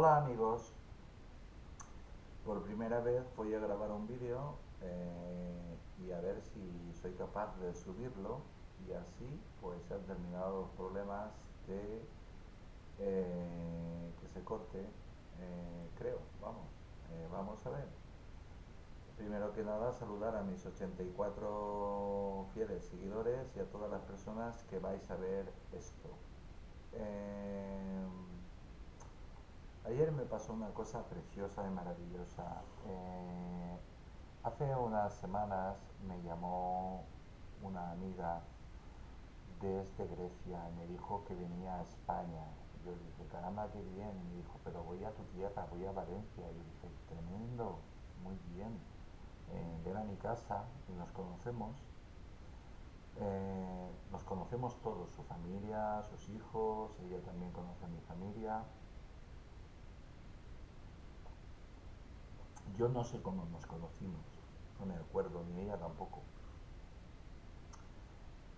Hola amigos, por primera vez voy a grabar un vídeo y a ver si soy capaz de subirlo y así pues se han terminado los problemas de que se corte, creo, vamos a ver. Primero que nada saludar a mis 84 fieles seguidores y a todas las personas que vais a ver esto. Eh, Ayer me pasó una cosa preciosa y maravillosa. Hace unas semanas me llamó una amiga desde Grecia y me dijo que venía a España. Yo le dije, caramba, qué bien. Y me dijo, pero voy a tu tierra, voy a Valencia. Y yo dije, tremendo, muy bien. Ven a mi casa y nos conocemos todos, su familia, sus hijos, ella también conoce a mi familia. Yo no sé cómo nos conocimos, no me acuerdo, ni ella tampoco.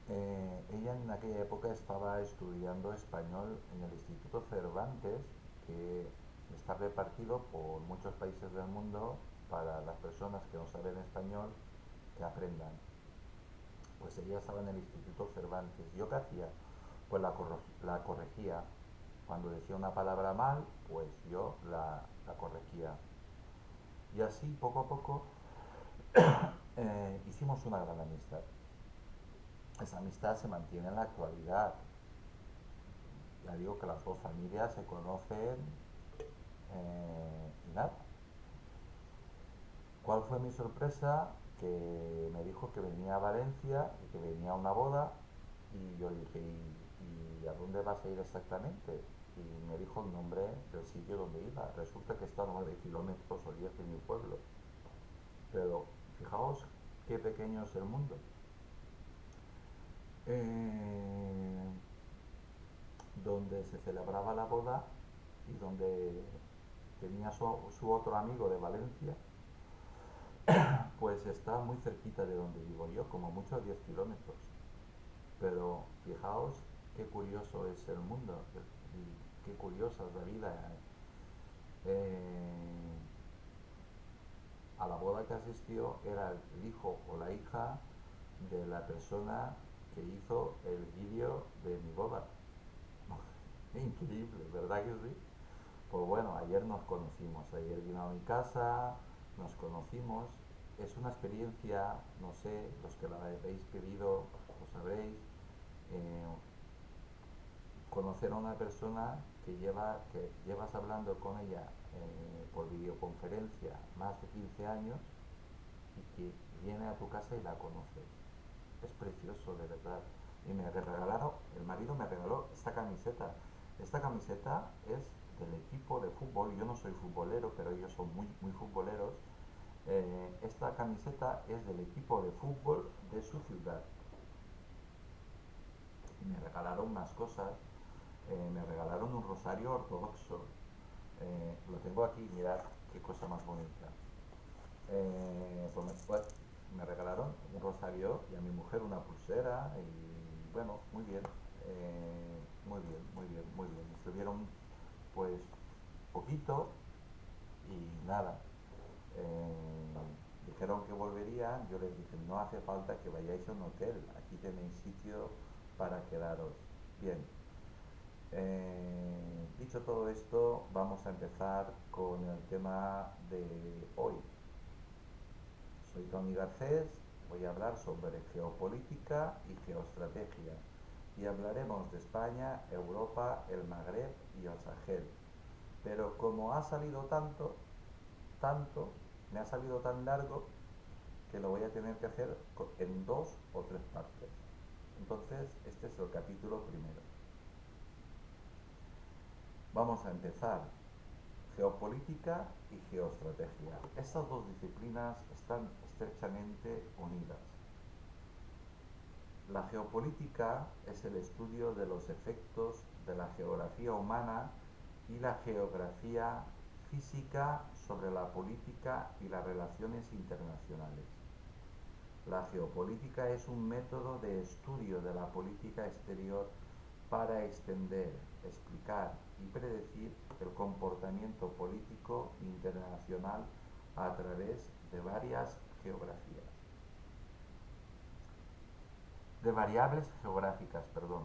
Ella en aquella época estaba estudiando español en el Instituto Cervantes, que está repartido por muchos países del mundo para las personas que no saben español que aprendan. Pues ella estaba en el Instituto Cervantes. ¿Yo qué hacía? Pues la corregía. Cuando decía una palabra mal, pues yo la corregía. Y así, poco a poco, hicimos una gran amistad. Esa amistad se mantiene en la actualidad. Ya digo que las dos familias se conocen y nada. ¿Cuál fue mi sorpresa? Que me dijo que venía a Valencia y que venía a una boda y yo le dije, ¿y a dónde vas a ir exactamente? Y me dijo el nombre del sitio donde iba. Resulta que está a 9 kilómetros o 10 de mi pueblo. Pero fijaos qué pequeño es el mundo. Eh, Donde se celebraba la boda y donde tenía su otro amigo de Valencia, pues está muy cerquita de donde vivo yo, como mucho a 10 kilómetros. Pero fijaos qué curioso es el mundo y qué curiosa es la vida. Eh, a la boda que asistió era el hijo o la hija de la persona que hizo el vídeo de mi boda. Increíble, ¿verdad que sí? Pues bueno, ayer nos conocimos, ayer vino a mi casa, nos conocimos. Es una experiencia, no sé, los que la habéis pedido lo sabréis, eh, conocer a una persona que llevas hablando con ella por videoconferencia más de 15 años y que viene a tu casa y la conoces. Es precioso, de verdad. Y me regalaron, el marido me regaló esta camiseta. Esta camiseta es del equipo de fútbol. Yo no soy futbolero, pero ellos son muy futboleros. Esta camiseta es del equipo de fútbol de su ciudad. Y me regalaron más cosas. Me regalaron un rosario ortodoxo. Lo tengo aquí, mirad qué cosa más bonita. Pues me regalaron un rosario y a mi mujer una pulsera y bueno, muy bien, muy bien, muy bien, muy bien. Estuvieron pues poquito y nada. Eh, Dijeron que volverían, yo les dije, no hace falta que vayáis a un hotel, aquí tenéis sitio para quedaros. Bien, dicho todo esto, vamos a empezar con el tema de hoy. Soy Tony Garcés, voy a hablar sobre geopolítica y geoestrategia y hablaremos de España, Europa, el Magreb y el Sahel. Pero como ha salido tanto, me ha salido tan largo que lo voy a tener que hacer en dos o tres partes. Entonces, este es el capítulo primero. Vamos a empezar. Geopolítica y geoestrategia. Estas dos disciplinas están estrechamente unidas. La geopolítica es el estudio de los efectos de la geografía humana y la geografía física sobre la política y las relaciones internacionales. La geopolítica es un método de estudio de la política exterior para extender, explicar y predecir el comportamiento político internacional a través de varias geografías, de variables geográficas, perdón.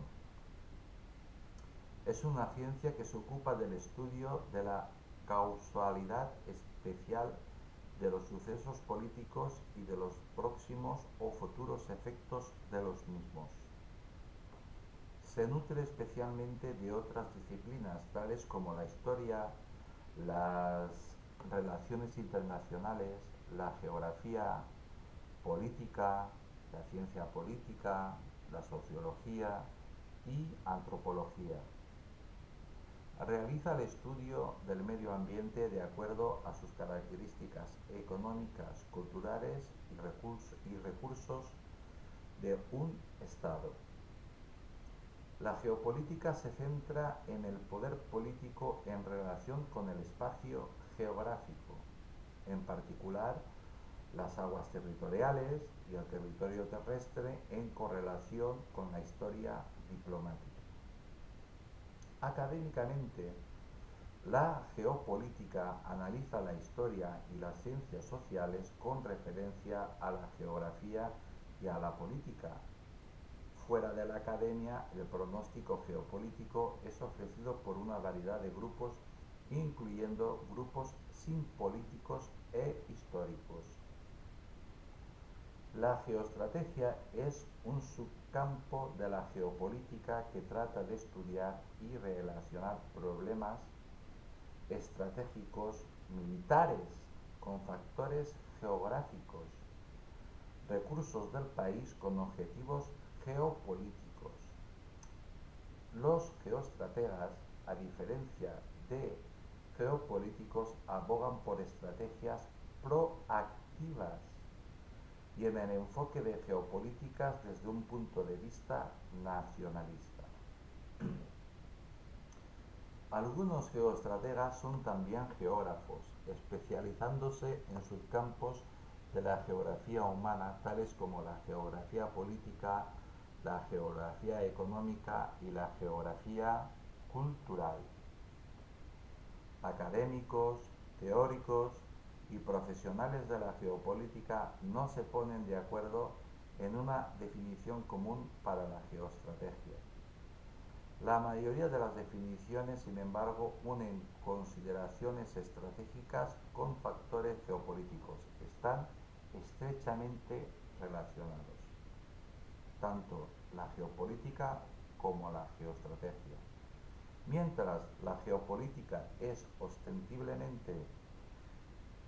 Es una ciencia que se ocupa del estudio de la causalidad especial de los sucesos políticos y de los próximos o futuros efectos de los mismos. Se nutre especialmente de otras disciplinas, tales como la historia, las relaciones internacionales, la geografía política, la ciencia política, la sociología y antropología. Realiza el estudio del medio ambiente de acuerdo a sus características económicas, culturales y recursos de un Estado. La geopolítica se centra en el poder político en relación con el espacio geográfico, en particular las aguas territoriales y el territorio terrestre en correlación con la historia diplomática. Académicamente, la geopolítica analiza la historia y las ciencias sociales con referencia a la geografía y a la política. Fuera de la academia, el pronóstico geopolítico es ofrecido por una variedad de grupos, incluyendo grupos sin políticos e históricos. La geoestrategia es un subcampo de la geopolítica que trata de estudiar y relacionar problemas estratégicos militares con factores geográficos, recursos del país con objetivos geopolíticos. Los geoestrategas, a diferencia de geopolíticos, abogan por estrategias proactivas y en el enfoque de geopolíticas desde un punto de vista nacionalista. Algunos geoestrategas son también geógrafos, especializándose en subcampos de la geografía humana, tales como la geografía política, la geografía económica y la geografía cultural. Académicos, teóricos y profesionales de la geopolítica no se ponen de acuerdo en una definición común para la geoestrategia. La mayoría de las definiciones, sin embargo, unen consideraciones estratégicas con factores geopolíticos. Están estrechamente relacionados, tanto la geopolítica como la geoestrategia. Mientras la geopolítica es ostensiblemente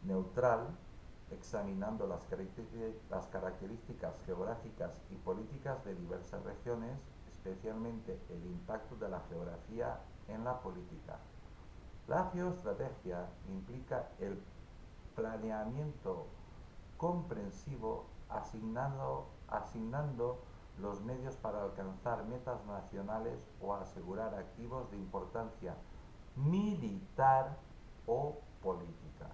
neutral, examinando las características geográficas y políticas de diversas regiones, especialmente el impacto de la geografía en la política. La geoestrategia implica el planeamiento comprensivo asignando los medios para alcanzar metas nacionales o asegurar activos de importancia militar o política.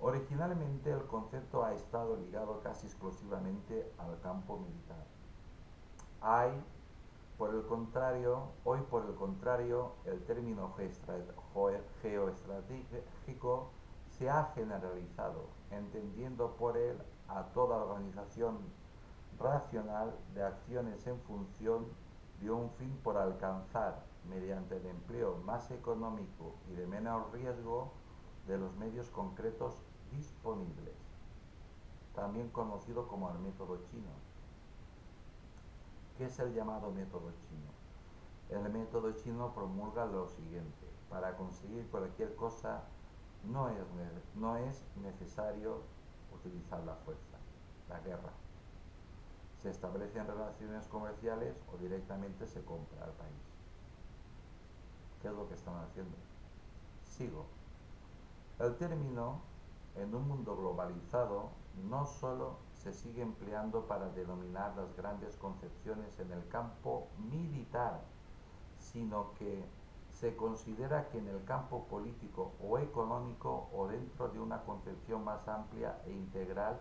Originalmente el concepto ha estado ligado casi exclusivamente al campo militar. Hoy, por el contrario, el término geoestratégico se ha generalizado, entendiendo por él a toda organización racional de acciones en función de un fin por alcanzar mediante el empleo más económico y de menor riesgo de los medios concretos disponibles, también conocido como el método chino. ¿Qué es el llamado método chino? El método chino promulga lo siguiente: para conseguir cualquier cosa no es necesario utilizar la fuerza, la guerra. Se establecen relaciones comerciales o directamente se compra al país. ¿Qué es lo que están haciendo? Sigo. El término, en un mundo globalizado, no solo se sigue empleando para denominar las grandes concepciones en el campo militar, sino que se considera que en el campo político o económico o dentro de una concepción más amplia e integral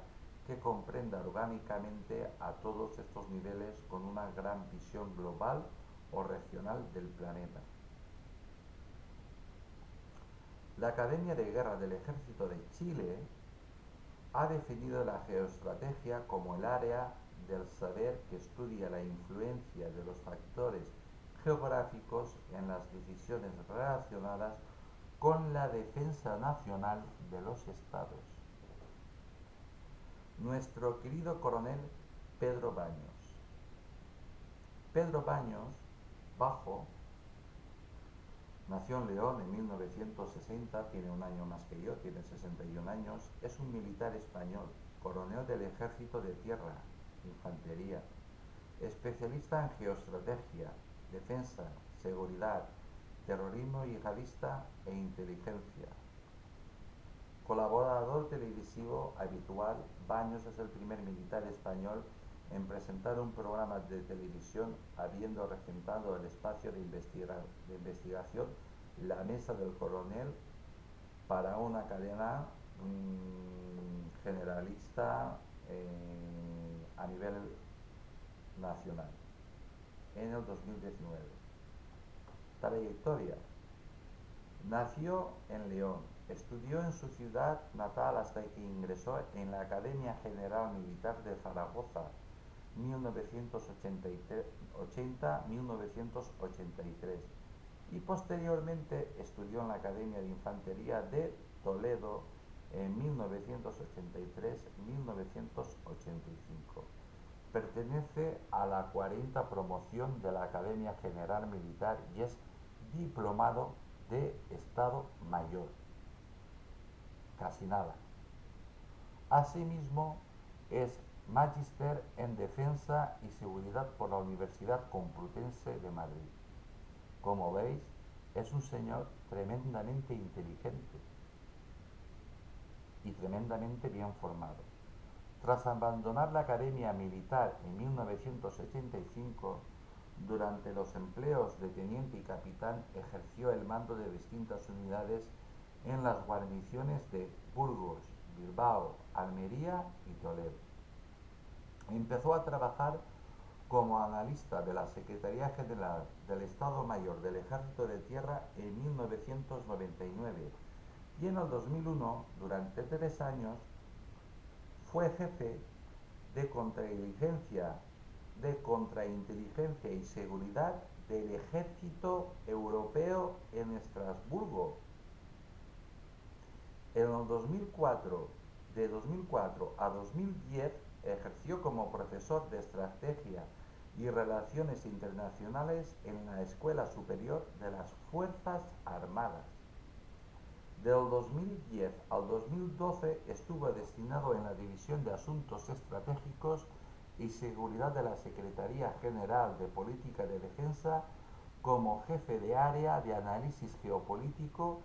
que comprenda orgánicamente a todos estos niveles con una gran visión global o regional del planeta. La Academia de Guerra del Ejército de Chile ha definido la geoestrategia como el área del saber que estudia la influencia de los factores geográficos en las decisiones relacionadas con la defensa nacional de los estados. Nuestro querido coronel Pedro Baños. Pedro Baños Bajo nació en León en 1960, tiene un año más que yo, tiene 61 años, es un militar español, coronel del Ejército de Tierra, Infantería, especialista en geoestrategia, defensa, seguridad, terrorismo yihadista e inteligencia. Colaborador televisivo habitual, Baños es el primer militar español en presentar un programa de televisión habiendo regentado el espacio de investigación La Mesa del Coronel para una cadena generalista a nivel nacional en el 2019. Trayectoria. Nació en León, estudió en su ciudad natal hasta que ingresó en la Academia General Militar de Zaragoza 1980-1983 y posteriormente estudió en la Academia de Infantería de Toledo en 1983-1985. Pertenece a la 40 promoción de la Academia General Militar y es diplomado de Estado Mayor. Casi nada. Asimismo, es Magíster en Defensa y Seguridad por la Universidad Complutense de Madrid. Como veis, es un señor tremendamente inteligente y tremendamente bien formado. Tras abandonar la Academia Militar en 1985, durante los empleos de teniente y capitán ejerció el mando de distintas unidades en las guarniciones de Burgos, Bilbao, Almería y Toledo. Empezó a trabajar como analista de la Secretaría General del Estado Mayor del Ejército de Tierra en 1999 y en el 2001, durante 3 años, fue jefe de contrainteligencia y seguridad del Ejército Europeo en Estrasburgo. En el 2004, de 2004 a 2010, ejerció como profesor de estrategia y relaciones internacionales en la Escuela Superior de las Fuerzas Armadas. Del 2010 al 2012 estuvo destinado en la División de Asuntos Estratégicos y Seguridad de la Secretaría General de Política de Defensa como jefe de área de análisis geopolítico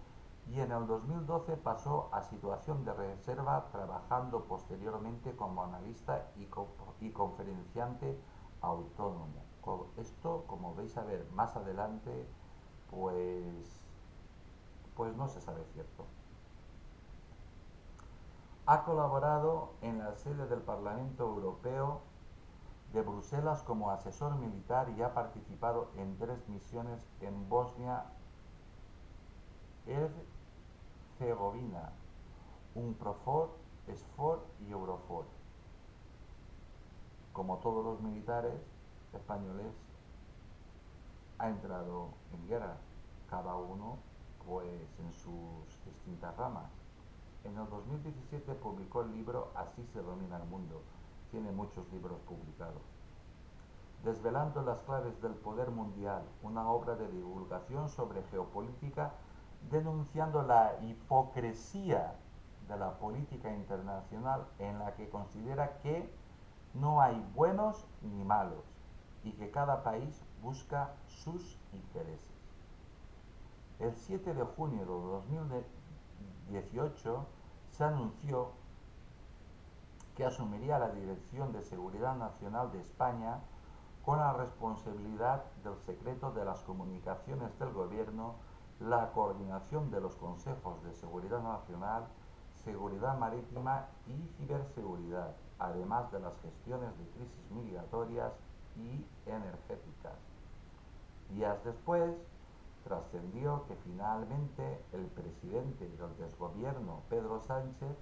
y en el 2012 pasó a situación de reserva, trabajando posteriormente como analista y conferenciante autónomo. Esto, como vais a ver más adelante, pues no se sabe cierto. Ha colaborado en la sede del Parlamento Europeo de Bruselas como asesor militar y ha participado en 3 misiones en Bosnia-Herzegovina, UNPROFOR, SFOR y EUROFOR. Como todos los militares españoles, ha entrado en guerra, cada uno pues en sus distintas ramas. En el 2017 publicó el libro Así se domina el mundo. Tiene muchos libros publicados. Desvelando las claves del poder mundial, una obra de divulgación sobre geopolítica, denunciando la hipocresía de la política internacional en la que considera que no hay buenos ni malos y que cada país busca sus intereses. El 7 de junio de 2018 se anunció que asumiría la Dirección de Seguridad Nacional de España con la responsabilidad del secreto de las comunicaciones del Gobierno, la coordinación de los consejos de seguridad nacional, seguridad marítima y ciberseguridad, además de las gestiones de crisis migratorias y energéticas. Días después, trascendió que finalmente el presidente del desgobierno, Pedro Sánchez,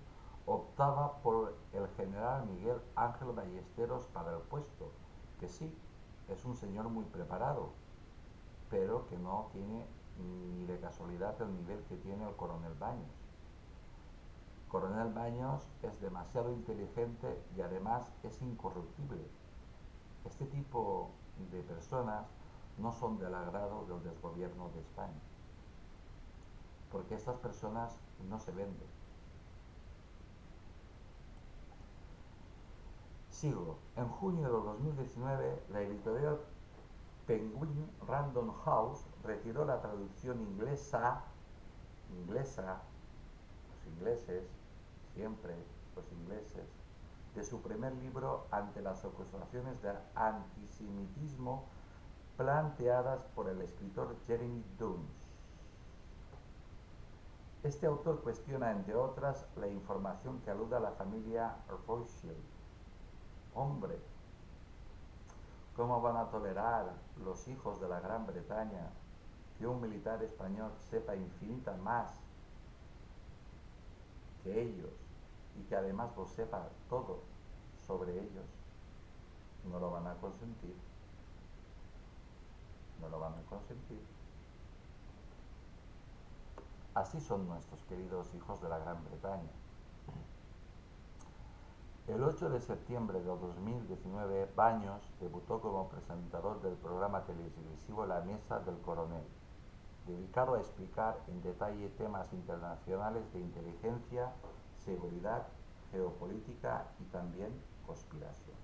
optaba por el general Miguel Ángel Ballesteros para el puesto, que sí, es un señor muy preparado, pero que no tiene ni de casualidad el nivel que tiene el coronel Baños. Coronel Baños es demasiado inteligente y además es incorruptible. Este tipo de personas no son del agrado del desgobierno de España, porque estas personas no se venden. Sigo. En junio de 2019, la editorial Penguin Random House retiró la traducción inglesa, los ingleses, siempre los ingleses, de su primer libro ante las acusaciones de antisemitismo planteadas por el escritor Jeremy Duns. Este autor cuestiona, entre otras, la información que alude a la familia Rothschild. Hombre, ¿cómo van a tolerar los hijos de la Gran Bretaña que un militar español sepa infinita más que ellos y que además lo sepa todo sobre ellos? No lo van a consentir. No lo van a consentir. Así son nuestros queridos hijos de la Gran Bretaña. El 8 de septiembre de 2019, Baños debutó como presentador del programa televisivo La Mesa del Coronel, dedicado a explicar en detalle temas internacionales de inteligencia, seguridad, geopolítica y también conspiración.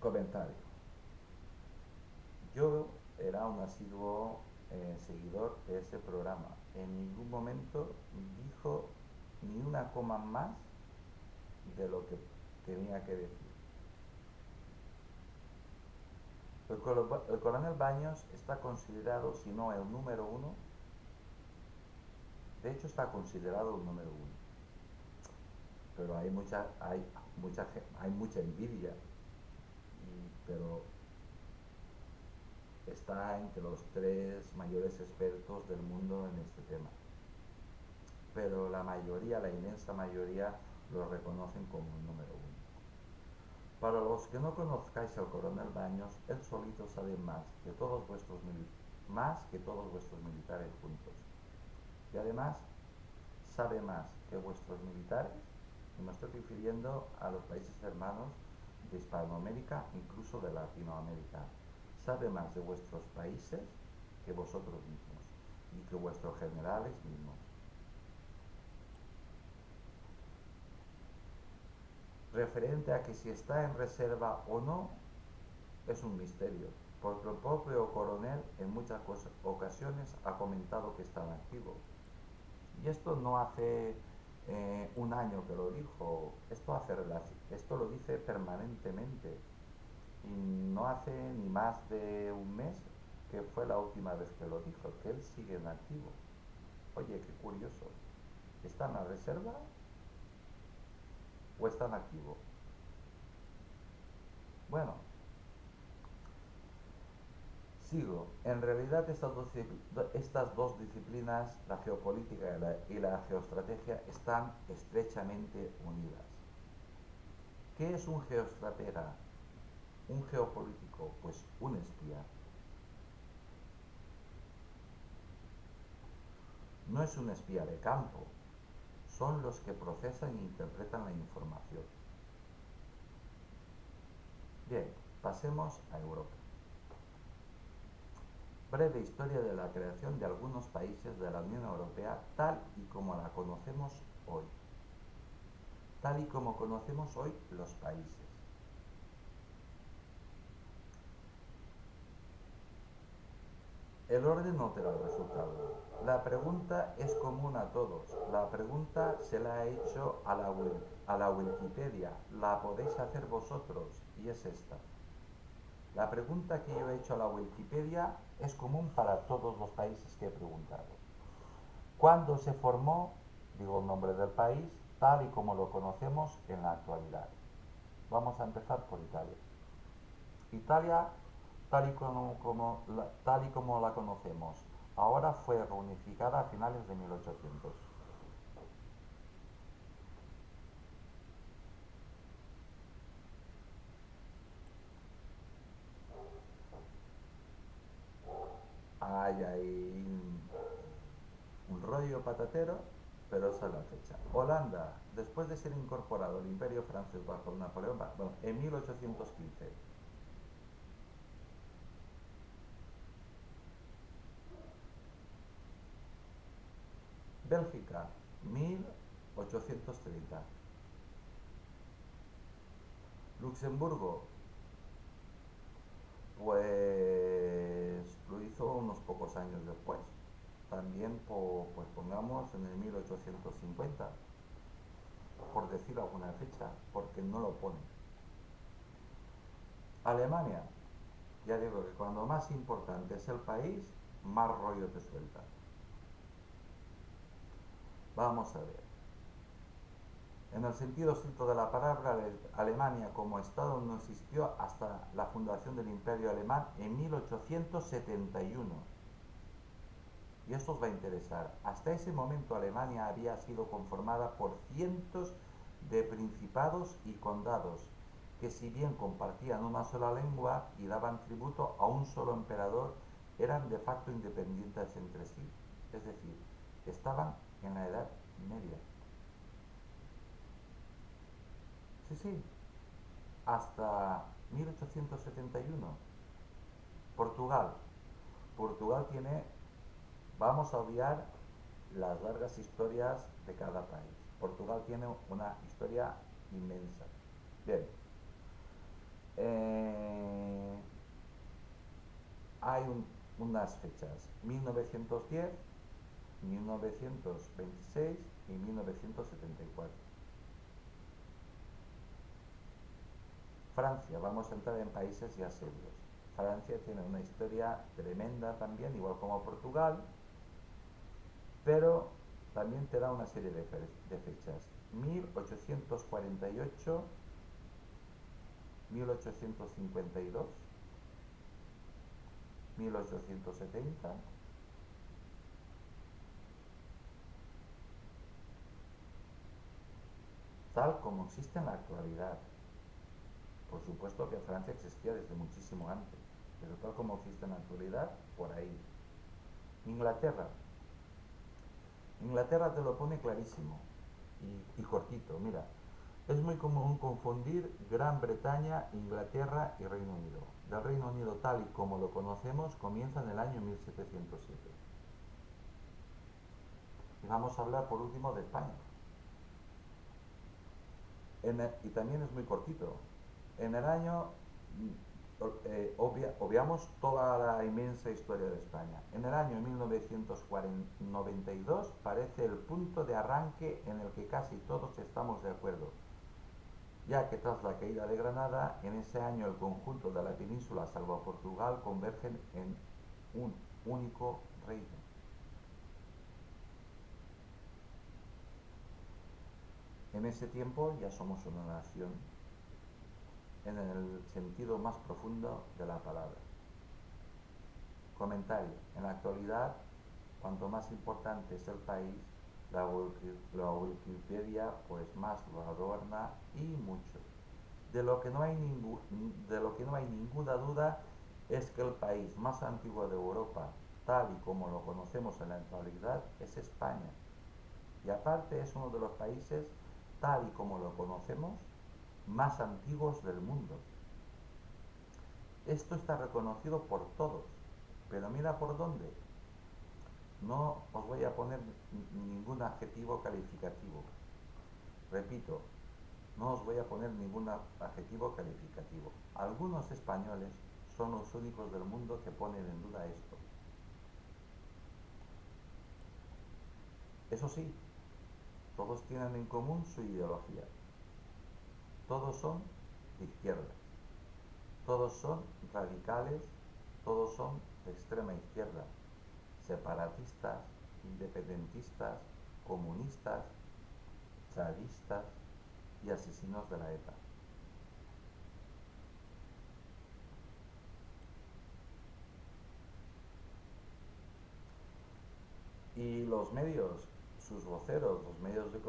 Comentario. Yo era un asiduo seguidor de ese programa. En ningún momento dijo ni una coma más de lo que tenía que decir. El coronel Baños está considerado, si no el número uno, de hecho está considerado el número uno, pero hay mucha envidia, pero está entre los tres mayores expertos del mundo en este tema. Pero la mayoría, la inmensa mayoría, lo reconocen como el número uno. Para los que no conozcáis al coronel Baños, él solito sabe más que todos vuestros militares juntos. Y además sabe más que vuestros militares, y me estoy refiriendo a los países hermanos de Hispanoamérica, incluso de Latinoamérica. Sabe más de vuestros países que vosotros mismos y que vuestros generales mismos. Referente a que si está en reserva o no, es un misterio, porque el propio coronel en muchas ocasiones ha comentado que está en activo. Y esto no hace un año que lo dijo, esto lo dice permanentemente. Y no hace ni más de un mes que fue la última vez que lo dijo, que él sigue en activo. Oye, qué curioso. ¿Está en la reserva o está en activo? Bueno, sigo. En realidad estas dos disciplinas, la geopolítica y la geoestrategia, están estrechamente unidas. ¿Qué es un geoestratega? Un geopolítico, pues un espía. No es un espía de campo, son los que procesan e interpretan la información. Bien, pasemos a Europa. Breve historia de la creación de algunos países de la Unión Europea tal y como la conocemos hoy. Tal y como conocemos hoy los países. El orden no te da el resultado. La pregunta es común a todos. La pregunta se la he hecho a la Wikipedia. La podéis hacer vosotros y es esta. La pregunta que yo he hecho a la Wikipedia es común para todos los países que he preguntado. ¿Cuándo se formó, digo el nombre del país, tal y como lo conocemos en la actualidad? Vamos a empezar por Italia. Italia, tal y como la conocemos, ahora fue reunificada a finales de 1800. Hay un rollo patatero, pero esa es la fecha. Holanda, después de ser incorporado al Imperio francés bajo Napoleón, bueno, en 1815. Bélgica, 1830. Luxemburgo, pues lo hizo unos pocos años después. También, pues pongamos en el 1850, por decir alguna fecha, porque no lo pone. Alemania, ya digo que cuando más importante es el país, más rollo te suelta. Vamos a ver. En el sentido estricto de la palabra, Alemania como Estado no existió hasta la fundación del Imperio Alemán en 1871. Y esto os va a interesar. Hasta ese momento Alemania había sido conformada por cientos de principados y condados, que si bien compartían una sola lengua y daban tributo a un solo emperador, eran de facto independientes entre sí. Es decir, estaban en la Edad Media. Sí, sí, hasta 1871. Portugal. Portugal tiene, vamos a obviar las largas historias de cada país. Portugal tiene una historia inmensa. Bien, eh, hay unas fechas, 1910, 1926 y 1974. Francia, vamos a entrar en países ya serios. Francia tiene una historia tremenda también, igual como Portugal, pero también te da una serie de fechas. 1848, 1852, 1870, tal como existe en la actualidad. Por supuesto que Francia existía desde muchísimo antes, pero tal como existe en la actualidad, por ahí. Inglaterra. Inglaterra te lo pone clarísimo y cortito. Mira, es muy común confundir Gran Bretaña, Inglaterra y Reino Unido. Del Reino Unido tal y como lo conocemos comienza en el año 1707. Y vamos a hablar por último de España. Y también es muy cortito. En el año, obviamos toda la inmensa historia de España. En el año 1992 parece el punto de arranque en el que casi todos estamos de acuerdo, ya que tras la caída de Granada, en ese año el conjunto de la península, salvo Portugal, convergen en un único reino. En ese tiempo ya somos una nación en el sentido más profundo de la palabra. Comentario. En la actualidad, cuanto más importante es el país, la Wikipedia pues más lo adorna y mucho. De lo que no hay ninguna duda es que el país más antiguo de Europa, tal y como lo conocemos en la actualidad, es España. Y aparte es uno de los países, tal y como lo conocemos, más antiguos del mundo. Esto está reconocido por todos, pero mira por dónde. No os voy a poner ningún adjetivo calificativo. Repito, no os voy a poner ningún adjetivo calificativo. Algunos españoles son los únicos del mundo que ponen en duda esto. Eso sí, todos tienen en común su ideología. Todos son de izquierda. Todos son radicales, todos son de extrema izquierda, separatistas, independentistas, comunistas, chavistas y asesinos de la ETA. Y los medios, sus voceros, los medios de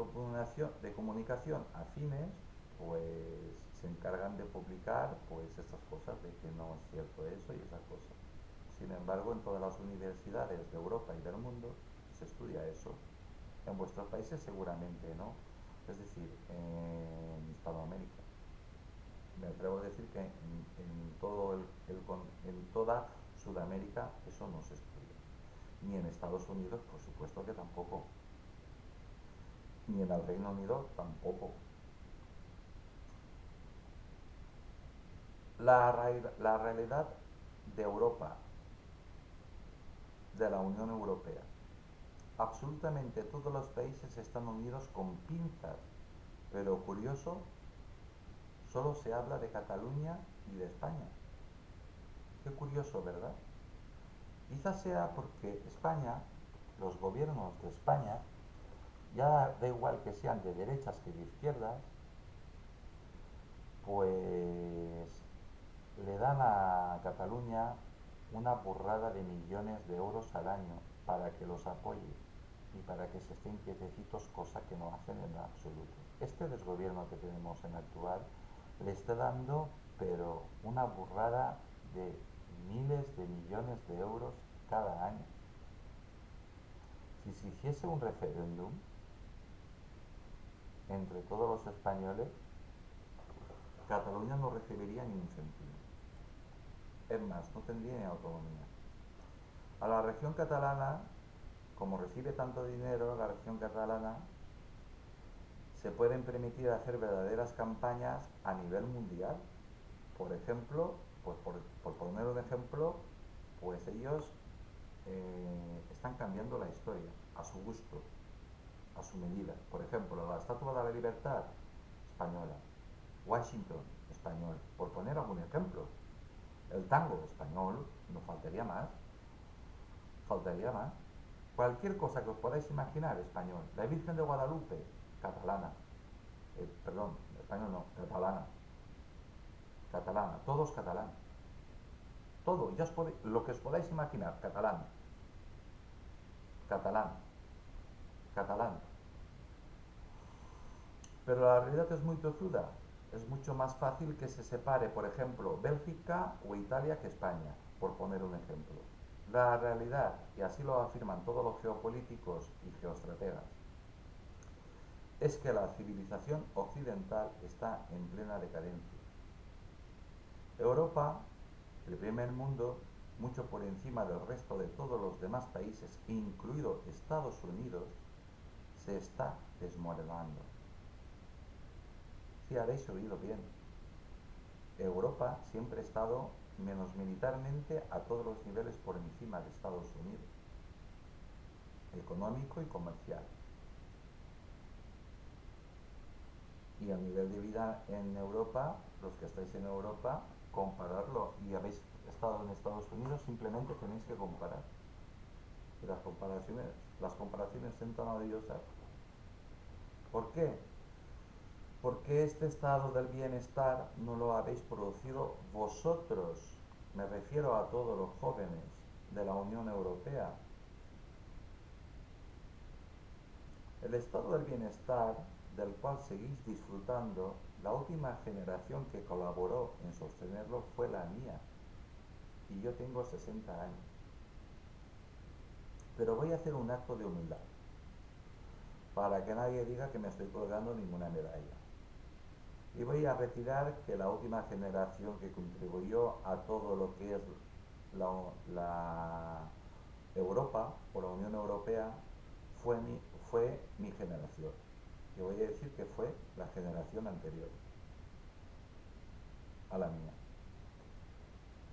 comunicación afines, pues se encargan de publicar pues estas cosas de que no es cierto eso y esas cosas. Sin embargo, en todas las universidades de Europa y del mundo se estudia eso. En vuestros países seguramente no. Es decir, en Hispanoamérica. Me atrevo a decir que en todo en toda Sudamérica eso no se estudia. Ni en Estados Unidos, por supuesto que tampoco. Ni en el Reino Unido tampoco. La realidad de Europa, de la Unión Europea, absolutamente todos los países están unidos con pinzas, pero curioso, solo se habla de Cataluña y de España. Qué curioso, ¿verdad? Quizás sea porque España, los gobiernos de España, ya da igual que sean de derechas que de izquierdas, pues le dan a Cataluña una burrada de millones de euros al año para que los apoye y para que se estén quietecitos, cosa que no hacen en absoluto. Este desgobierno que tenemos en actual le está dando, pero una burrada de miles de millones de euros cada año. Si se hiciese un referéndum entre todos los españoles, Cataluña no recibiría ni un céntimo. Es más, no tendría ni autonomía. A la región catalana, como recibe tanto dinero, la región catalana se pueden permitir hacer verdaderas campañas a nivel mundial. Por ejemplo, pues por poner un ejemplo, pues ellos están cambiando la historia a su gusto, a su medida. Por ejemplo, la Estatua de la Libertad, española. Washington, español. Por poner algún ejemplo. El tango, español. No faltaría más. Faltaría más. Cualquier cosa que os podáis imaginar, español. La Virgen de Guadalupe, catalana. Perdón, español no, catalana. Catalana, todos catalán. Todo, ya lo que os podáis imaginar, catalán. Catalán. Catalán. Pero la realidad es muy tozuda. Es mucho más fácil que se separe, por ejemplo, Bélgica o Italia que España, por poner un ejemplo. La realidad, y así lo afirman todos los geopolíticos y geoestrategas, es que la civilización occidental está en plena decadencia. Europa, el primer mundo, mucho por encima del resto de todos los demás países, incluido Estados Unidos, se está desmoronando. Sí, habéis oído bien. Europa siempre ha estado, menos militarmente, a todos los niveles por encima de Estados Unidos, económico y comercial. Y el nivel de vida en Europa, los que estáis en Europa, compararlo y habéis estado en Estados Unidos, simplemente tenéis que comparar. Y las comparaciones son tan odiosas. ¿Por qué? Porque este estado del bienestar no lo habéis producido vosotros. Me refiero a todos los jóvenes de la Unión Europea. El estado del bienestar del cual seguís disfrutando, la última generación que colaboró en sostenerlo fue la mía. Y yo tengo 60 años. Pero voy a hacer un acto de humildad, para que nadie diga que me estoy colgando ninguna medalla. Y voy a retirar que la última generación que contribuyó a todo lo que es la Europa o la Unión Europea fue mi generación. Y voy a decir que fue la generación anterior a la mía.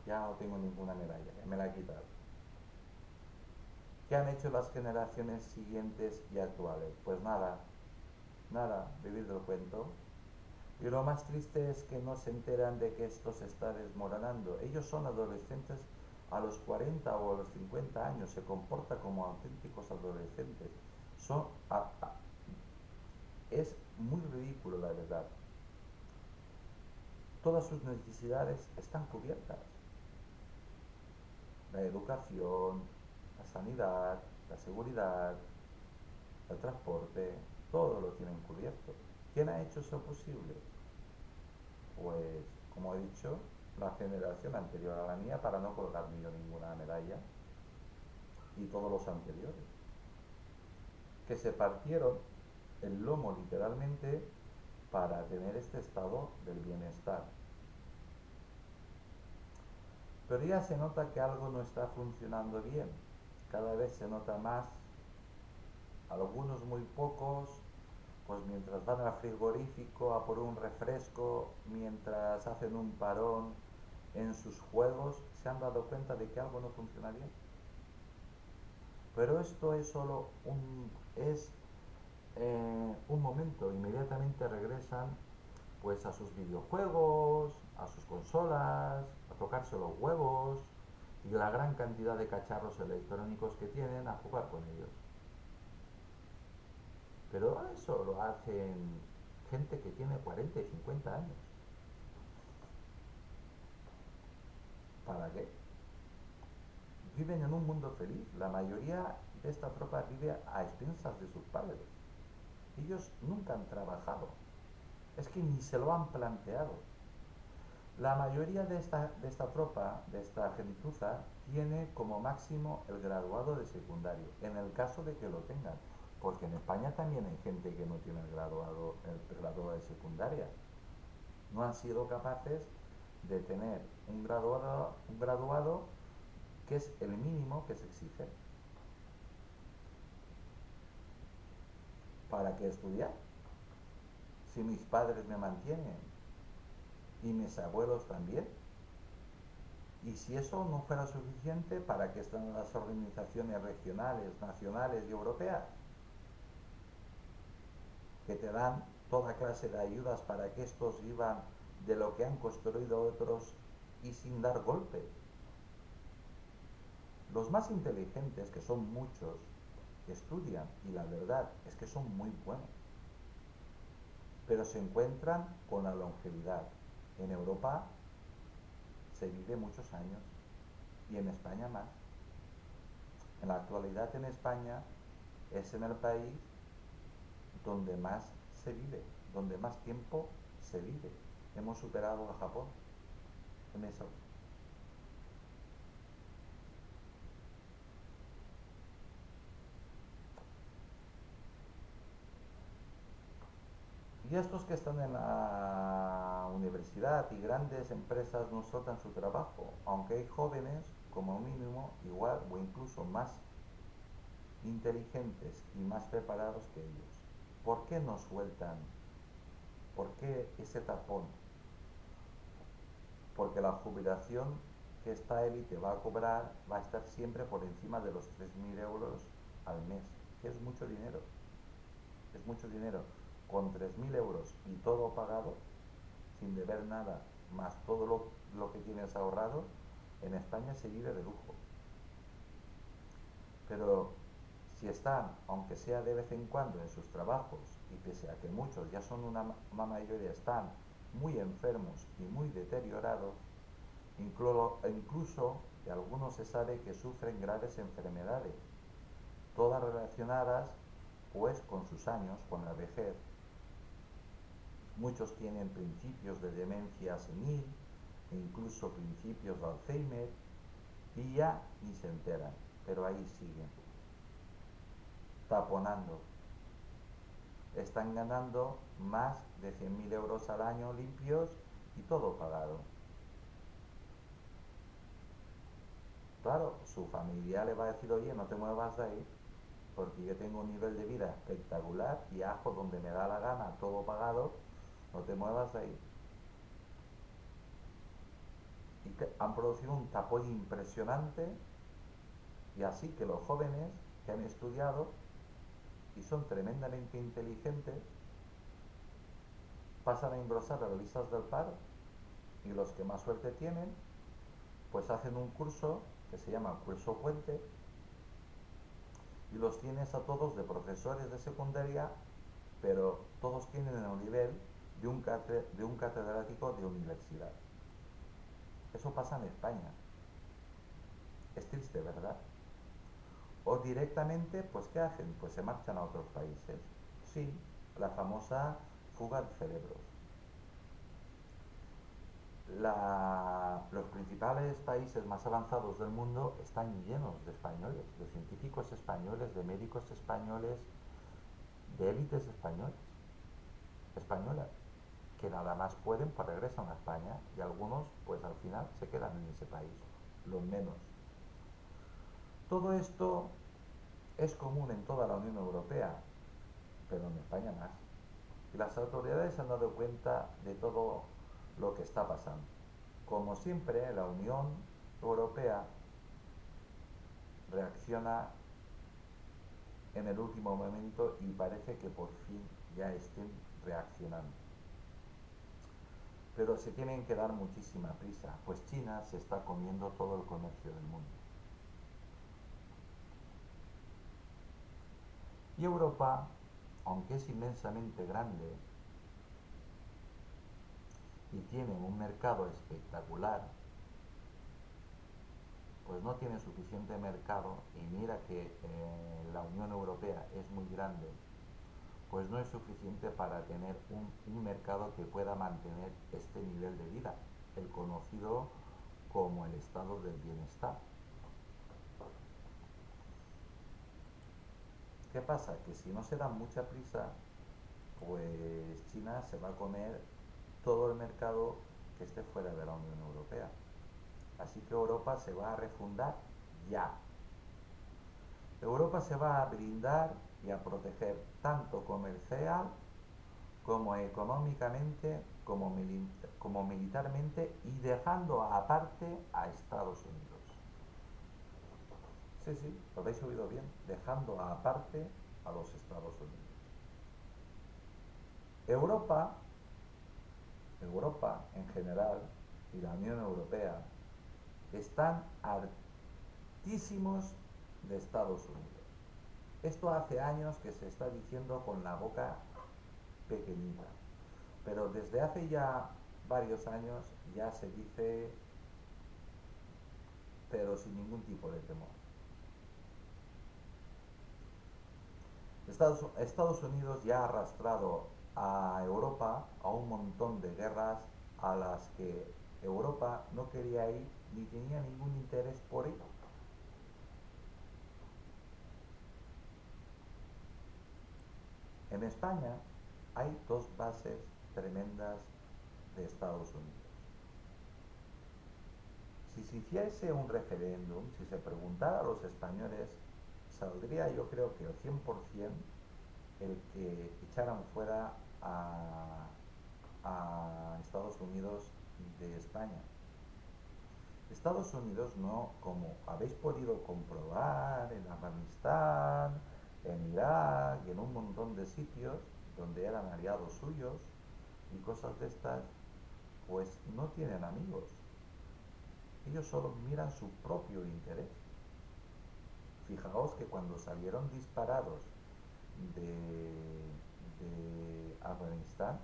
Ya no tengo ninguna medalla, ya me la he quitado. ¿Qué han hecho las generaciones siguientes y actuales? Pues nada, nada, vivir del cuento. Y lo más triste es que no se enteran de que esto se está desmoronando. Ellos son adolescentes a los 40 o a los 50 años, se comportan como auténticos adolescentes. Son, es muy ridículo, la verdad. Todas sus necesidades están cubiertas. La educación, la sanidad, la seguridad, el transporte, todo lo tienen cubierto. ¿Quién ha hecho eso posible? Pues, como he dicho, la generación anterior a la mía, para no colgarme yo ninguna medalla, y todos los anteriores, que se partieron el lomo literalmente para tener este estado del bienestar. Pero ya se nota que algo no está funcionando bien. Cada vez se nota más, algunos muy pocos, pues mientras van al frigorífico a por un refresco, mientras hacen un parón en sus juegos, se han dado cuenta de que algo no funciona bien. Pero esto es solo un momento, inmediatamente regresan pues a sus videojuegos, a sus consolas, a tocarse los huevos y la gran cantidad de cacharros electrónicos que tienen a jugar con ellos. Pero eso lo hacen gente que tiene 40 y 50 años. ¿Para qué? Viven en un mundo feliz. La mayoría de esta tropa vive a expensas de sus padres. Ellos nunca han trabajado. Es que ni se lo han planteado. La mayoría de esta tropa, de esta gentuza, tiene como máximo el graduado de secundario, en el caso de que lo tengan. Porque en España también hay gente que no tiene el graduado de secundaria. No han sido capaces de tener un graduado que es el mínimo que se exige. ¿Para qué estudiar? Si mis padres me mantienen y mis abuelos también. Y si eso no fuera suficiente, ¿para qué están las organizaciones regionales, nacionales y europeas? Que te dan toda clase de ayudas para que estos vivan de lo que han construido otros y sin dar golpe. Los más inteligentes, que son muchos, estudian y la verdad es que son muy buenos, pero se encuentran con la longevidad. En Europa se vive muchos años y en España más. En la actualidad en España es en el país donde más se vive, donde más tiempo se vive. Hemos superado a Japón en eso. Y estos que están en la universidad y grandes empresas no sueltan su trabajo, aunque hay jóvenes como mínimo igual o incluso más inteligentes y más preparados que ellos. ¿Por qué no sueltan? ¿Por qué ese tapón? Porque la jubilación que esta élite va a cobrar va a estar siempre por encima de los 3.000 euros al mes, que es mucho dinero. Es mucho dinero. Con 3.000 euros y todo pagado, sin deber nada, más todo lo que tienes ahorrado, en España se vive de lujo. Pero si están, aunque sea de vez en cuando, en sus trabajos, y pese a que muchos ya son una mayoría, están muy enfermos y muy deteriorados, incluso de algunos se sabe que sufren graves enfermedades, todas relacionadas pues con sus años, con la vejez. Muchos tienen principios de demencia senil e incluso principios de Alzheimer y ya ni se enteran, pero ahí siguen, taponando. Están ganando más de 100.000 euros al año limpios y todo pagado. Claro, su familia le va a decir, oye, no te muevas de ahí, porque yo tengo un nivel de vida espectacular, viajo donde me da la gana, todo pagado, no te muevas de ahí. Y que han producido un tapón impresionante y así que los jóvenes que han estudiado y son tremendamente inteligentes pasan a engrosar las listas del paro y los que más suerte tienen, pues hacen un curso que se llama curso puente y los tienes a todos de profesores de secundaria, pero todos tienen el nivel de un catedrático de universidad. Eso pasa en España. Es triste, ¿verdad? O directamente, pues ¿qué hacen? Pues se marchan a otros países. Sí, la famosa fuga de cerebros. Los principales países más avanzados del mundo están llenos de españoles, de científicos españoles, de médicos españoles, de élites españolas, que nada más pueden, pues regresan a España y algunos, pues al final se quedan en ese país, los menos. Todo esto es común en toda la Unión Europea, pero en España más. Y las autoridades se han dado cuenta de todo lo que está pasando. Como siempre, la Unión Europea reacciona en el último momento y parece que por fin ya estén reaccionando. Pero se tienen que dar muchísima prisa, pues China se está comiendo todo el comercio del mundo. Y Europa, aunque es inmensamente grande y tiene un mercado espectacular, pues no tiene suficiente mercado, y mira que la Unión Europea es muy grande, pues no es suficiente para tener un mercado que pueda mantener este nivel de vida, el conocido como el estado del bienestar. ¿Qué pasa? Que si no se da mucha prisa, pues China se va a comer todo el mercado que esté fuera de la Unión Europea. Así que Europa se va a refundar ya. Europa se va a blindar y a proteger tanto comercial como económicamente como militarmente y dejando aparte a Estados Unidos. Sí, sí, lo habéis oído bien, dejando aparte a los Estados Unidos. Europa, Europa en general y la Unión Europea están hartísimos de Estados Unidos. Esto hace años que se está diciendo con la boca pequeñita, pero desde hace ya varios años ya se dice, pero sin ningún tipo de temor. Estados Unidos ya ha arrastrado a Europa a un montón de guerras a las que Europa no quería ir ni tenía ningún interés por ir. En España hay dos bases tremendas de Estados Unidos. Si se hiciese un referéndum, si se preguntara a los españoles, saldría yo creo que el 100% el que echaran fuera a Estados Unidos de España. Estados Unidos no, como habéis podido comprobar en Afganistán, en Irak y en un montón de sitios donde eran aliados suyos y cosas de estas, pues no tienen amigos. Ellos solo miran su propio interés. Fijaos que cuando salieron disparados de Afganistán,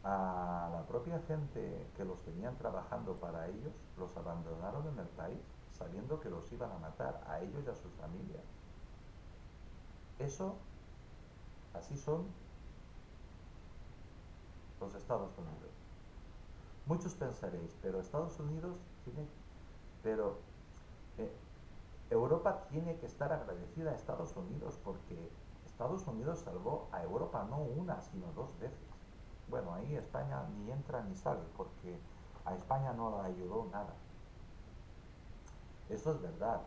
a la propia gente que los tenían trabajando para ellos, los abandonaron en el país, sabiendo que los iban a matar a ellos y a sus familias. Eso, así son los Estados Unidos. Muchos pensaréis, pero Estados Unidos tiene, pero eh, Europa tiene que estar agradecida a Estados Unidos porque Estados Unidos salvó a Europa no una, sino dos veces. Bueno, ahí España ni entra ni sale porque a España no la ayudó nada. Eso es verdad,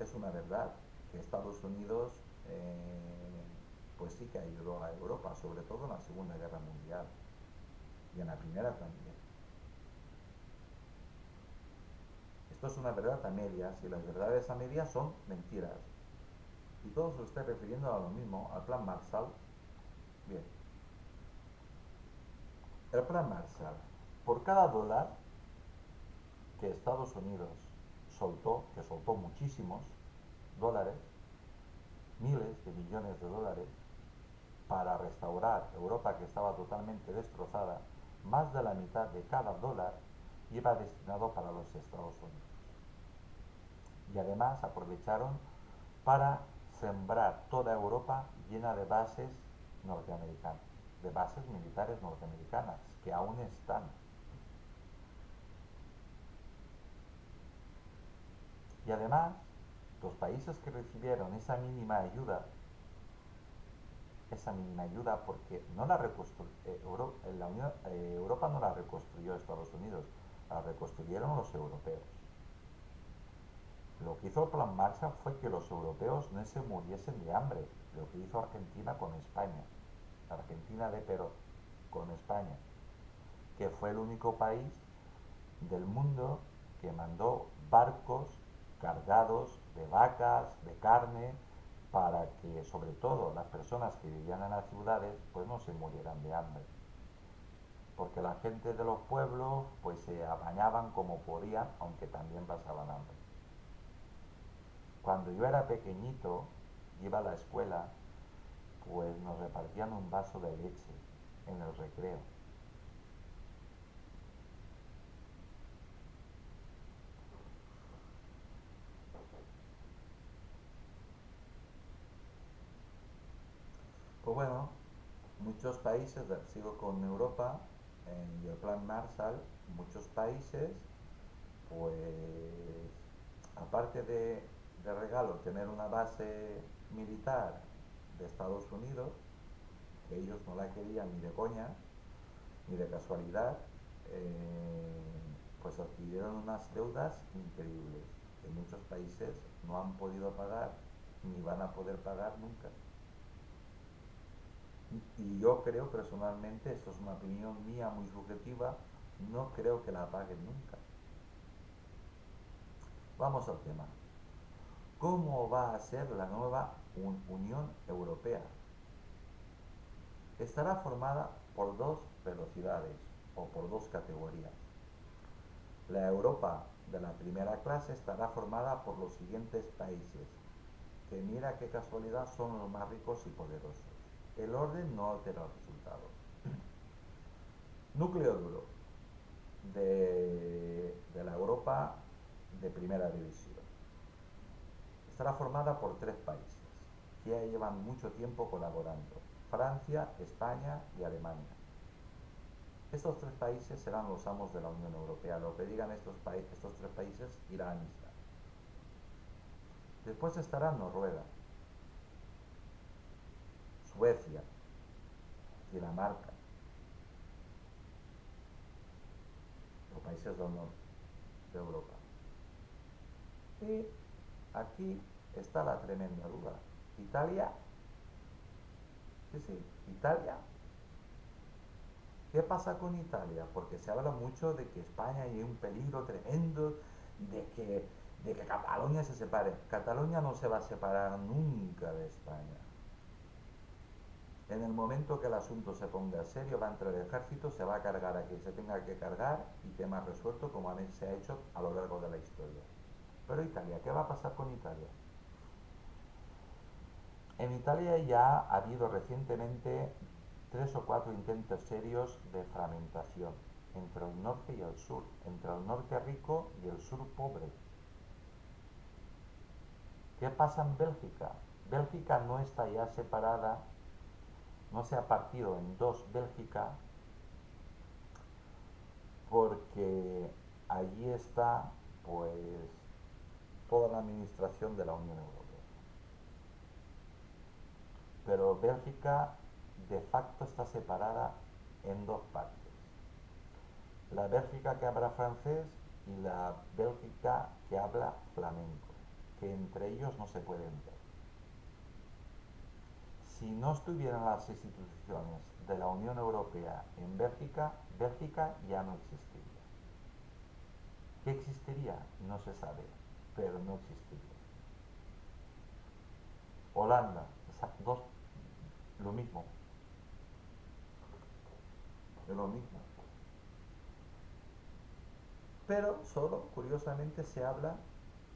es una verdad que Estados Unidos pues sí que ayudó a Europa, sobre todo en la Segunda Guerra Mundial y en la Primera también. Esto es una verdad a medias y las verdades a medias son mentiras. Y todos os estáis refiriendo a lo mismo, al plan Marshall. Bien, El plan Marshall. Por cada dólar que Estados Unidos soltó, que soltó muchísimos dólares, miles de millones de dólares, para restaurar Europa que estaba totalmente destrozada, más de la mitad de cada dólar iba destinado para los Estados Unidos. Y además aprovecharon para sembrar toda Europa llena de bases norteamericanas, de bases militares norteamericanas, que aún están. Y además, los países que recibieron esa mínima ayuda porque no la Europa no la reconstruyó Estados Unidos, la reconstruyeron los europeos. Lo que hizo el Plan Marshall fue que los europeos no se muriesen de hambre, lo que hizo Argentina con España, Argentina de Perón con España, que fue el único país del mundo que mandó barcos cargados de vacas, de carne, para que sobre todo las personas que vivían en las ciudades pues no se murieran de hambre. Porque la gente de los pueblos pues se apañaban como podían, aunque también pasaban hambre. Cuando yo era pequeñito, iba a la escuela, pues nos repartían un vaso de leche en el recreo. Pues bueno, muchos países, sigo con Europa, y el plan Marshall, muchos países, pues aparte de regalo tener una base militar de Estados Unidos, que ellos no la querían ni de coña, ni de casualidad, pues adquirieron unas deudas increíbles que muchos países no han podido pagar ni van a poder pagar nunca. Y yo creo personalmente, esto es una opinión mía muy subjetiva, no creo que la paguen nunca. Vamos al tema. ¿Cómo va a ser la nueva Unión Europea? Estará formada por dos velocidades o por dos categorías. La Europa de la primera clase estará formada por los siguientes países, que mira qué casualidad son los más ricos y poderosos. El orden no altera el resultado. Núcleo duro de la Europa de primera división. Estará formada por tres países que ya llevan mucho tiempo colaborando: Francia, España y Alemania. Estos tres países serán los amos de la Unión Europea. Lo que digan estos tres países irá a misa. Después estará Noruega, Suecia, Dinamarca, los países del norte de Europa. Y aquí está la tremenda duda. Italia, sí, sí, Italia. ¿Qué pasa con Italia? Porque se habla mucho de que España hay un peligro tremendo de que Cataluña se separe. Cataluña no se va a separar nunca de España. En el momento que el asunto se ponga serio, va a entrar el ejército, se va a cargar a quien se tenga que cargar y tema resuelto como se ha hecho a lo largo de la historia. Pero Italia, ¿qué va a pasar con Italia? En Italia ya ha habido recientemente tres o cuatro intentos serios de fragmentación entre el norte y el sur, entre el norte rico y el sur pobre. ¿Qué pasa en Bélgica? Bélgica no está ya separada, no se ha partido en dos Bélgica, porque allí está pues toda la administración de la Unión Europea. Pero Bélgica de facto está separada en dos partes: la Bélgica que habla francés y la Bélgica que habla flamenco, que entre ellos no se pueden ver. Si no estuvieran las instituciones de la Unión Europea en Bélgica, Bélgica ya no existiría. ¿Qué existiría? No se sabe, pero no existiría. Holanda, dos, lo mismo. es lo mismo. Pero solo, curiosamente, se habla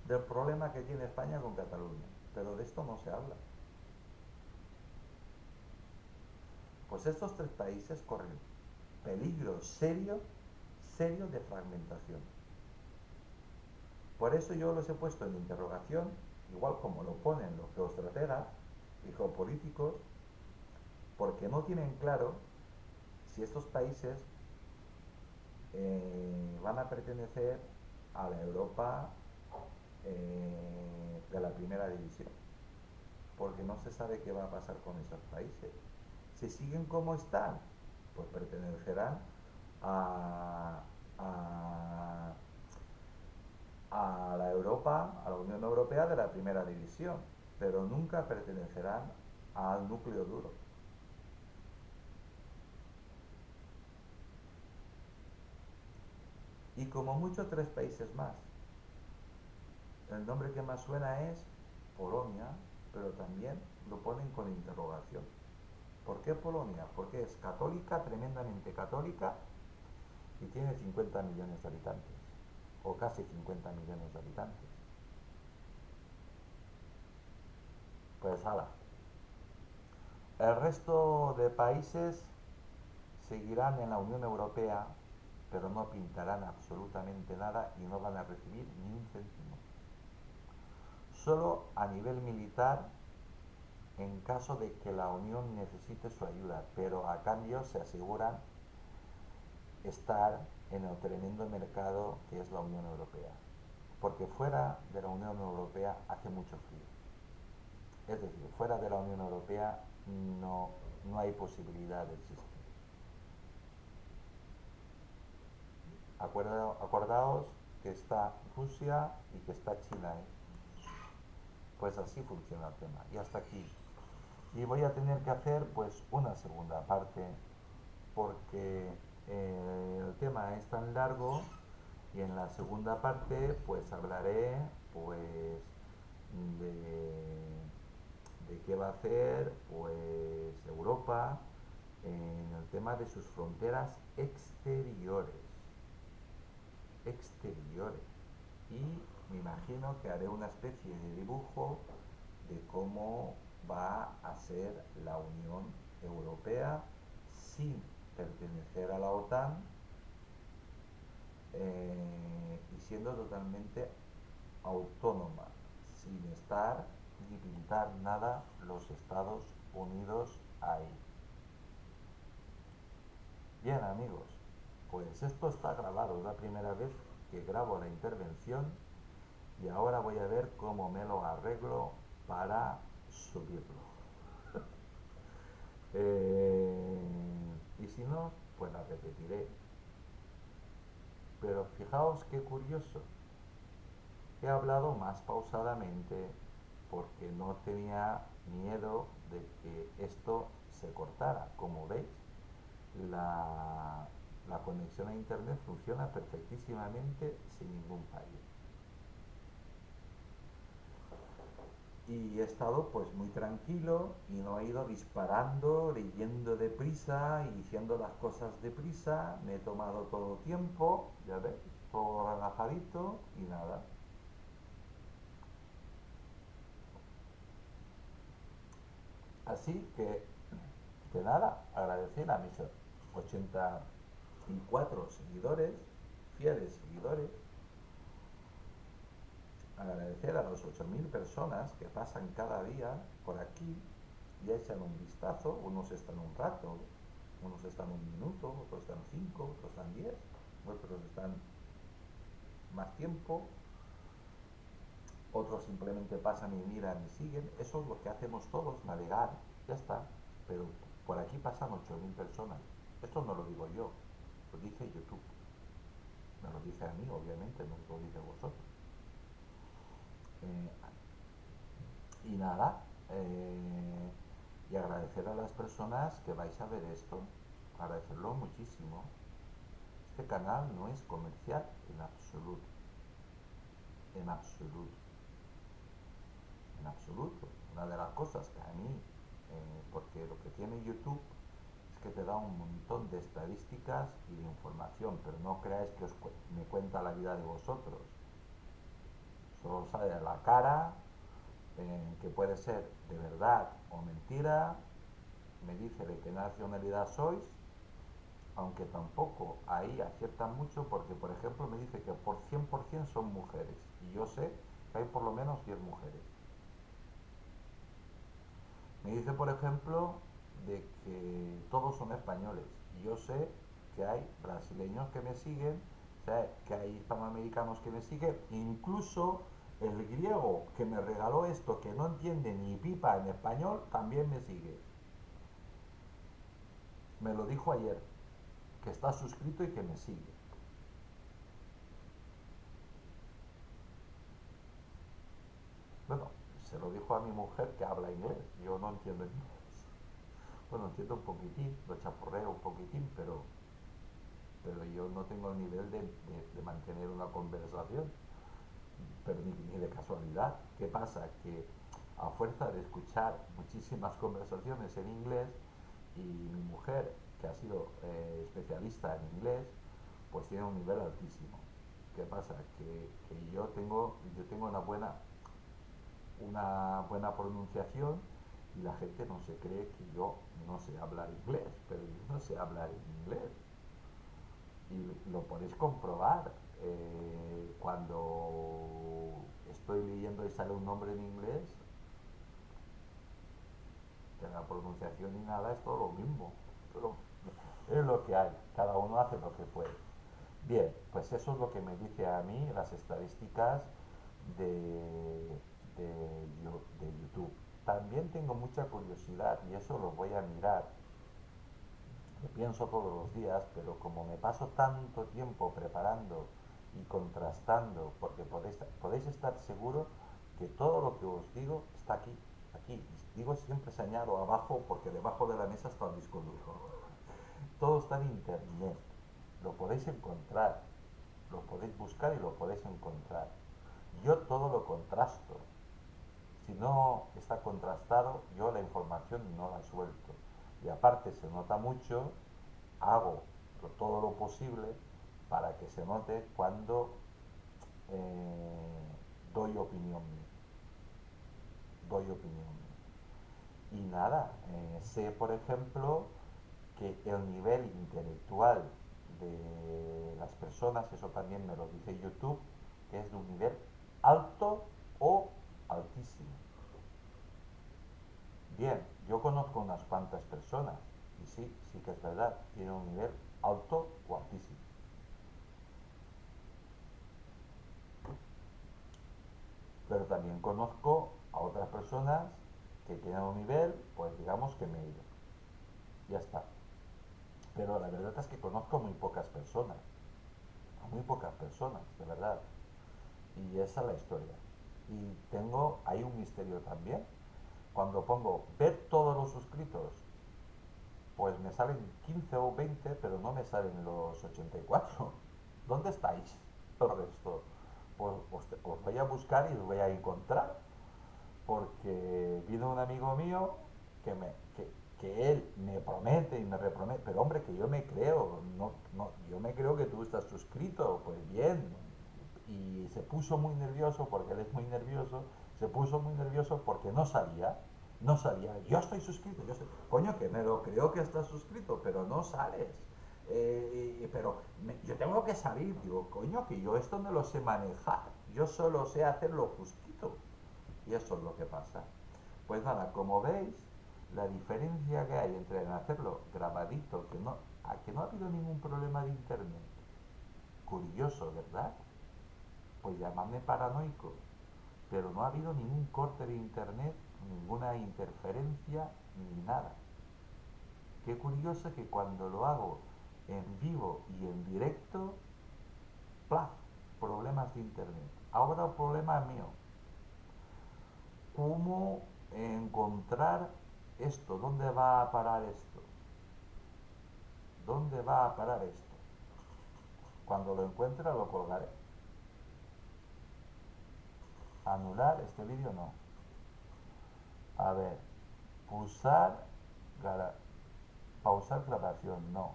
del problema que tiene España con Cataluña. Pero de esto no se habla. Pues estos tres países corren peligro serio, serio de fragmentación. Por eso yo los he puesto en interrogación, igual como lo ponen los geoestrategas y geopolíticos, porque no tienen claro si estos países van a pertenecer a la Europa de la primera división, porque no se sabe qué va a pasar con esos países. Si siguen como están, pues pertenecerán a, a, a la Europa, a la Unión Europea de la primera división, pero nunca pertenecerán al núcleo duro. Y como mucho tres países más. El nombre que más suena es Polonia, pero también lo ponen con interrogación. ¿Por qué Polonia? Porque es católica, tremendamente católica, y tiene 50 millones de habitantes, o casi 50 millones de habitantes. Pues ala. El resto de países seguirán en la Unión Europea, pero no pintarán absolutamente nada y no van a recibir ni un céntimo. Solo a nivel militar en caso de que la Unión necesite su ayuda, pero a cambio se aseguran estar en el tremendo mercado que es la Unión Europea. Porque fuera de la Unión Europea hace mucho frío. Es decir, fuera de la Unión Europea no hay posibilidad de existir. Acordaos que está Rusia y que está China. Pues así funciona el tema. Y hasta aquí. Y voy a tener que hacer pues una segunda parte porque el tema es tan largo y en la segunda parte pues hablaré pues de, de qué va a hacer pues Europa en el tema de sus fronteras exteriores y me imagino que haré una especie de dibujo de cómo va a ser la Unión Europea sin pertenecer a la OTAN y siendo totalmente autónoma, sin estar ni pintar nada los Estados Unidos ahí. Bien amigos, pues esto está grabado, es la primera vez que grabo la intervención y ahora voy a ver cómo me lo arreglo para subirlo. Y si no, pues la repetiré. Pero fijaos qué curioso. He hablado más pausadamente porque no tenía miedo de que esto se cortara. Como veis, la conexión a internet funciona perfectísimamente sin ningún fallo. Y he estado pues muy tranquilo y no he ido disparando, leyendo deprisa y diciendo las cosas deprisa. Me he tomado todo tiempo, ya veis, todo relajadito y nada. Así que nada, agradecer a mis 84 seguidores, fieles seguidores, agradecer a los 8.000 personas que pasan cada día por aquí y echan un vistazo, unos están un rato, unos están un minuto, otros están 5, otros están 10, otros están más tiempo, otros simplemente pasan y miran y siguen. Eso es lo que hacemos todos, navegar, ya está. Pero por aquí pasan 8.000 personas. Esto no lo digo yo, lo dice YouTube. Me lo dice a mí, obviamente, no lo dice a vosotros. Y nada, y agradecer a las personas que vais a ver esto, agradecerlo muchísimo. Este canal no es comercial en absoluto, en absoluto, en absoluto. Una de las cosas que a mí, porque lo que tiene YouTube que te da un montón de estadísticas y de información, pero no creáis que me cuenta la vida de vosotros. Solo sale a la cara, que puede ser de verdad o mentira, me dice de qué nacionalidad sois, aunque tampoco ahí aciertan mucho porque, por ejemplo, me dice que por 100% son mujeres y yo sé que hay por lo menos 10 mujeres. Me dice, por ejemplo, de que todos son españoles y yo sé que hay brasileños que me siguen, o sea, que hay hispanoamericanos que me siguen, incluso el griego que me regaló esto, que no entiende ni pipa en español, también me sigue. Me lo dijo ayer, que está suscrito y que me sigue. Bueno, se lo dijo a mi mujer que habla inglés, yo no entiendo inglés. Bueno, entiendo un poquitín, lo chapurreo un poquitín, pero yo no tengo el nivel de mantener una conversación, pero ni de casualidad. ¿Qué pasa? Que a fuerza de escuchar muchísimas conversaciones en inglés y mi mujer, que ha sido especialista en inglés, pues tiene un nivel altísimo. ¿Qué pasa? Que yo tengo una buena pronunciación y la gente no se cree que yo no sé hablar inglés, pero yo no sé hablar en inglés. Y lo podéis comprobar cuando estoy leyendo y sale un nombre en inglés, que la pronunciación y nada es todo lo mismo. Pero es lo que hay, cada uno hace lo que puede. Bien, pues eso es lo que me dice a mí las estadísticas de, de YouTube. También tengo mucha curiosidad y eso lo voy a mirar. Lo pienso todos los días, pero como me paso tanto tiempo preparando y contrastando, porque podéis estar seguros que todo lo que os digo está aquí, aquí. Y digo siempre señalo abajo porque debajo de la mesa está el disco duro. Todo está en internet, lo podéis encontrar, lo podéis buscar y lo podéis encontrar. Yo todo lo contrasto. Si no está contrastado, yo la información no la suelto. Y aparte se nota mucho, hago todo lo posible para que se note cuando doy opinión mía. Doy opinión mía. Y nada, sé por ejemplo que el nivel intelectual de las personas, eso también me lo dice YouTube, que es de un nivel alto o altísimo. Bien, yo conozco unas cuantas personas y sí, sí que es verdad, tienen un nivel alto o altísimo. Pero también conozco a otras personas que tienen un nivel, pues digamos que medio. Ya está. Pero la verdad es que conozco a muy pocas personas, de verdad. Y esa es la historia. Y hay un misterio también. Cuando pongo ver todos los suscritos, pues me salen 15 o 20, pero no me salen los 84. ¿Dónde estáis? El resto. Pues os voy a buscar y os voy a encontrar, porque vino un amigo mío que, me, que él me promete y me repromete, pero hombre, que yo me creo, no, no, yo me creo que tú estás suscrito, pues bien, y se puso muy nervioso, porque él es muy nervioso, se puso muy nervioso porque no salía, yo estoy suscrito, coño, que me lo creo que estás suscrito, pero no sales. Pero yo tengo que salir, digo, coño, que yo esto no lo sé manejar, yo solo sé hacer lo justito. Y eso es lo que pasa. Pues nada, como veis, la diferencia que hay entre hacerlo grabadito, que no ha habido ningún problema de internet. Curioso, ¿verdad? Pues llamadme paranoico, pero no ha habido ningún corte de internet, ninguna interferencia, ni nada. Qué curioso que cuando lo hago en vivo y en directo, ¡plaf! Problemas de internet. Ahora el problema es mío. ¿Cómo encontrar esto? ¿Dónde va a parar esto? ¿Dónde va a parar esto? Cuando lo encuentre lo colgaré. Anular este vídeo no. A ver, pulsar, Pausar grabación, no.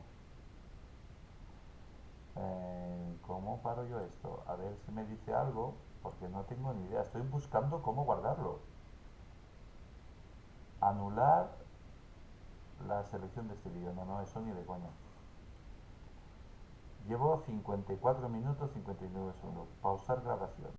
¿Cómo paro yo esto? A ver si me dice algo, porque no tengo ni idea. Estoy buscando cómo guardarlo. Anular la selección de este vídeo. No, no, eso ni de coña. Llevo 54 minutos 59 segundos. Pausar grabación.